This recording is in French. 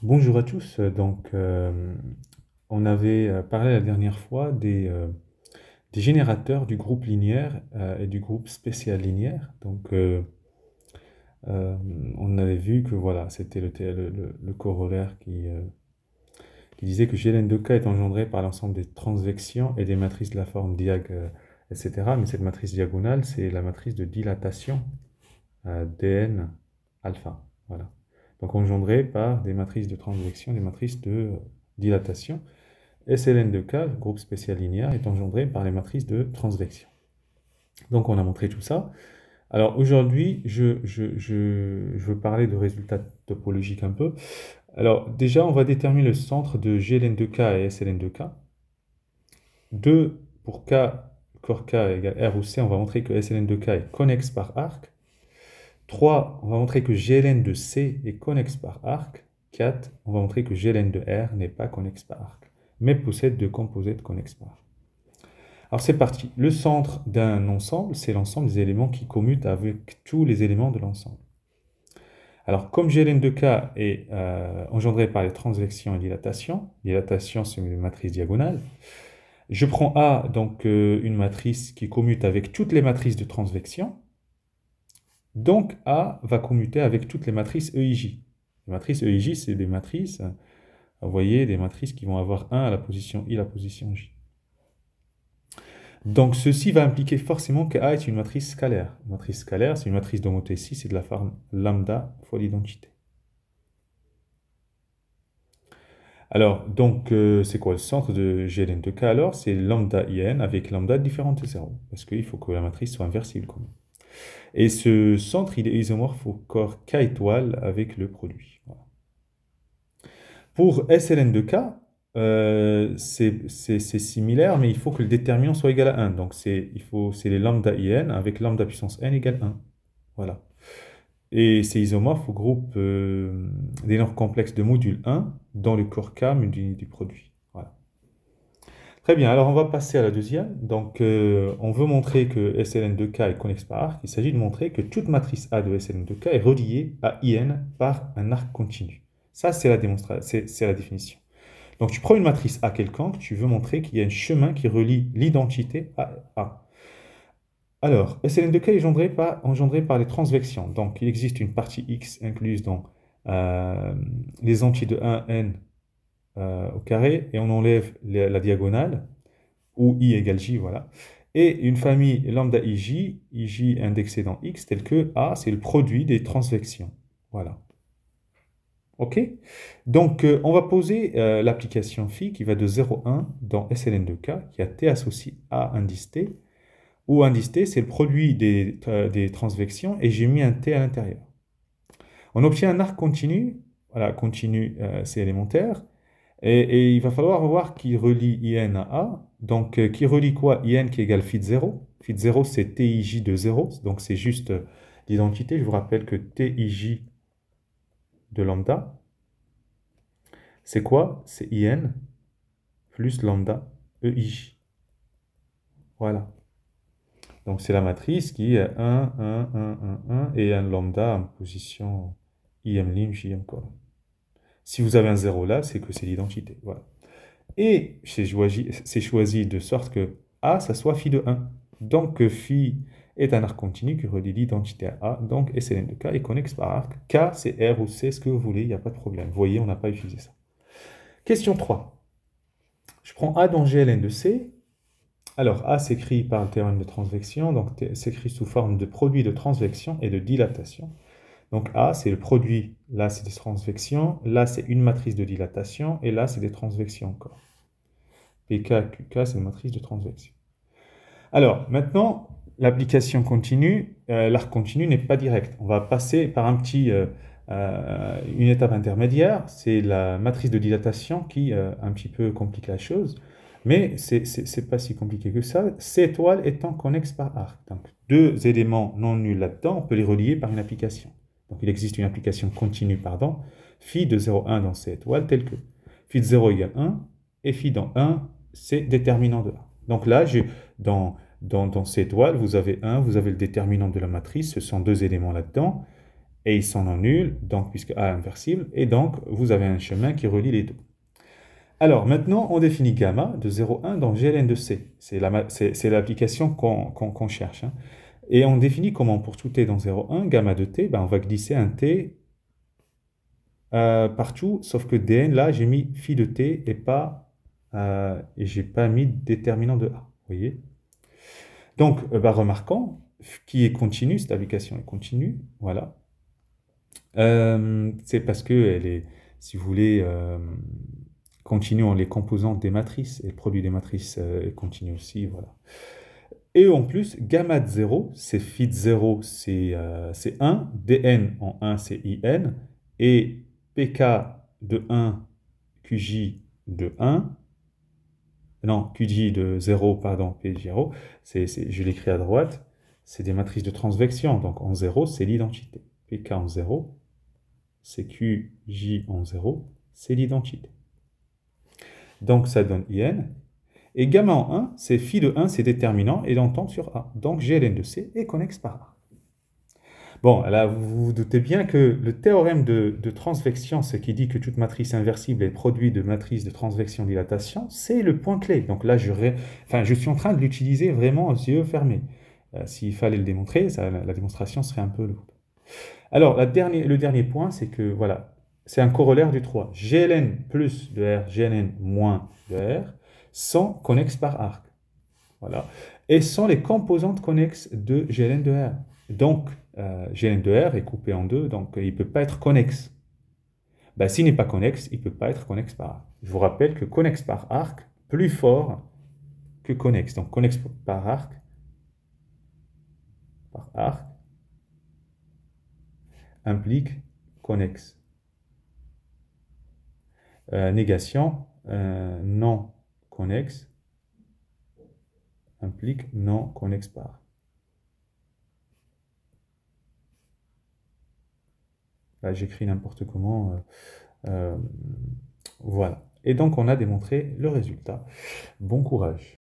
Bonjour à tous. On avait parlé la dernière fois des générateurs du groupe linéaire et du groupe spécial linéaire. Euh, on avait vu que voilà, c'était le corollaire qui disait que Gln de K est engendré par l'ensemble des transvections et des matrices de la forme diag, etc. Mais cette matrice diagonale, c'est la matrice de dilatation dn alpha. Voilà. Donc engendré par des matrices de transvection, des matrices de dilatation. SLN de K, le groupe spécial linéaire, est engendré par les matrices de transvection. Donc on a montré tout ça. Alors aujourd'hui, je veux parler de résultats topologiques un peu. Alors déjà, on va déterminer le centre de GLN de K et SLN de K. 2 pour K, corps K égale R ou C, on va montrer que SLN de K est connexe par arc. 3, on va montrer que GLN de C est connexe par arc. 4, on va montrer que GLN de R n'est pas connexe par arc, mais possède deux composettes connexes par arc. Alors c'est parti. Le centre d'un ensemble, c'est l'ensemble des éléments qui commutent avec tous les éléments de l'ensemble. Alors comme GLN de K est engendré par les transvections et dilatation, dilatation c'est une matrice diagonale, je prends A, donc une matrice qui commute avec toutes les matrices de transvection. Donc A va commuter avec toutes les matrices EIJ. Les matrices EIJ, c'est des matrices, vous voyez, des matrices qui vont avoir 1 à la position I, la position J. Donc ceci va impliquer forcément que A est une matrice scalaire. Une matrice scalaire, c'est une matrice d'homothétie, c'est de la forme lambda fois l'identité. Alors, donc, c'est quoi le centre de GLN de K alors? C'est lambda IN avec lambda différente de 0, parce qu'il faut que la matrice soit inversible quand même. Et ce centre, il est isomorphe au corps K étoile avec le produit. Voilà. Pour SLN de K, c'est similaire, mais il faut que le déterminant soit égal à 1. Donc, c'est les lambda IN avec lambda puissance n égale 1. Voilà. Et c'est isomorphe au groupe des normes complexes de module 1 dans le corps K du produit. Voilà. Très bien, alors on va passer à la deuxième. Donc, on veut montrer que SLN de K est connexe par arc. Il s'agit de montrer que toute matrice A de SLN de K est reliée à IN par un arc continu. Ça, c'est la définition. Donc, tu prends une matrice A quelconque, tu veux montrer qu'il y a un chemin qui relie l'identité à A. Alors, SLN de K est engendré par les transvections. Donc, il existe une partie X incluse dans les entiers de 1n au carré, et on enlève la diagonale, ou I égale J, voilà. Et une famille lambda IJ, IJ indexée dans X, telle que A, c'est le produit des transvections. Voilà. OK? Donc, on va poser l'application phi qui va de 0 à 1 dans SLN de K, qui a T associé à indice T, où indice T, c'est le produit des transvections, et j'ai mis un T à l'intérieur. On obtient un arc continu. Voilà, continu, c'est élémentaire. Et il va falloir voir qui relie IN à A. Donc, qui relie quoi? IN qui égale phi de 0. Phi de 0, c'est TIJ de 0. Donc, c'est juste l'identité. Je vous rappelle que TIJ de lambda, c'est quoi? C'est IN plus lambda EIJ. Voilà. Donc, c'est la matrice qui est 1, 1, 1, 1, 1 et un lambda en position IM lim, JM colonne. Si vous avez un 0 là, c'est que c'est l'identité. Voilà. Et c'est choisi de sorte que A, ça soit phi de 1. Donc, phi est un arc continu qui relie l'identité à A. Donc, SLN de K est connexe par arc. K, c'est R ou C, ce que vous voulez, il n'y a pas de problème. Vous voyez, on n'a pas utilisé ça. Question 3. Je prends A dans GLN de C. Alors, A s'écrit par le théorème de transvection, donc s'écrit sous forme de produit de transvection et de dilatation. Donc A, c'est le produit, là c'est des transvections, là c'est une matrice de dilatation, et là c'est des transvections encore. PK, QK, c'est une matrice de transvection. Alors, maintenant, l'application continue, l'arc continu n'est pas direct. On va passer par une étape intermédiaire, c'est la matrice de dilatation qui un petit peu complique la chose, mais c'est pas si compliqué que ça. C étoile étant connexe par arc. Donc, deux éléments non nuls là-dedans, on peut les relier par une application. Donc, il existe une application continue, pardon, phi de 0,1 dans C étoile, telle que phi de 0 égale 1, et phi dans 1, c'est déterminant de A. Donc là, dans C étoile, vous avez 1, vous avez le déterminant de la matrice, ce sont deux éléments là-dedans, et ils sont non nuls, donc puisque A est inversible, et donc vous avez un chemin qui relie les deux. Alors maintenant, on définit gamma de 0,1 dans GLN de C. C'est l'application qu'on cherche, hein. Et on définit comment pour tout t dans 0,1, gamma de t, ben on va glisser un t partout, sauf que dn, là, j'ai mis phi de t et j'ai pas mis déterminant de A. Vous voyez? Donc, remarquons qui est continu, cette application est continue, voilà. C'est parce que elle est, si vous voulez, continue en les composantes des matrices, et le produit des matrices est continu aussi, voilà. Et en plus, gamma de 0, c'est phi de 0, c'est 1, dn en 1, c'est in, et pk de 1, qj de 1, non, qj de 0, pardon, p0, je l'écris à droite, c'est des matrices de transvection, donc en 0, c'est l'identité. Pk en 0, c'est qj en 0, c'est l'identité. Donc ça donne in. Et gamma en 1, c'est phi de 1, c'est déterminant, et on tombe sur A. Donc GLN de C est connexe par A. Bon, là, vous vous doutez bien que le théorème de transvection, ce qui dit que toute matrice inversible est produit de matrice de transvection-dilatation, c'est le point clé. Donc là, je suis en train de l'utiliser vraiment aux yeux fermés. S'il fallait le démontrer, la démonstration serait un peu lourde. Alors, le dernier point, c'est que, voilà, c'est un corollaire du 3. GLN plus de R, GLN moins de R sont connexes par arc. Voilà. Et sont les composantes connexes de GLN de R. Donc, GLN de R est coupé en deux, donc il ne peut pas être connexe. Ben, s'il n'est pas connexe, il ne peut pas être connexe par arc. Je vous rappelle que connexe par arc, plus fort que connexe. Donc, connexe par arc implique connexe. Négation, non connexe implique non connexe par. Là, j'écris n'importe comment. Voilà. Et donc, on a démontré le résultat. Bon courage.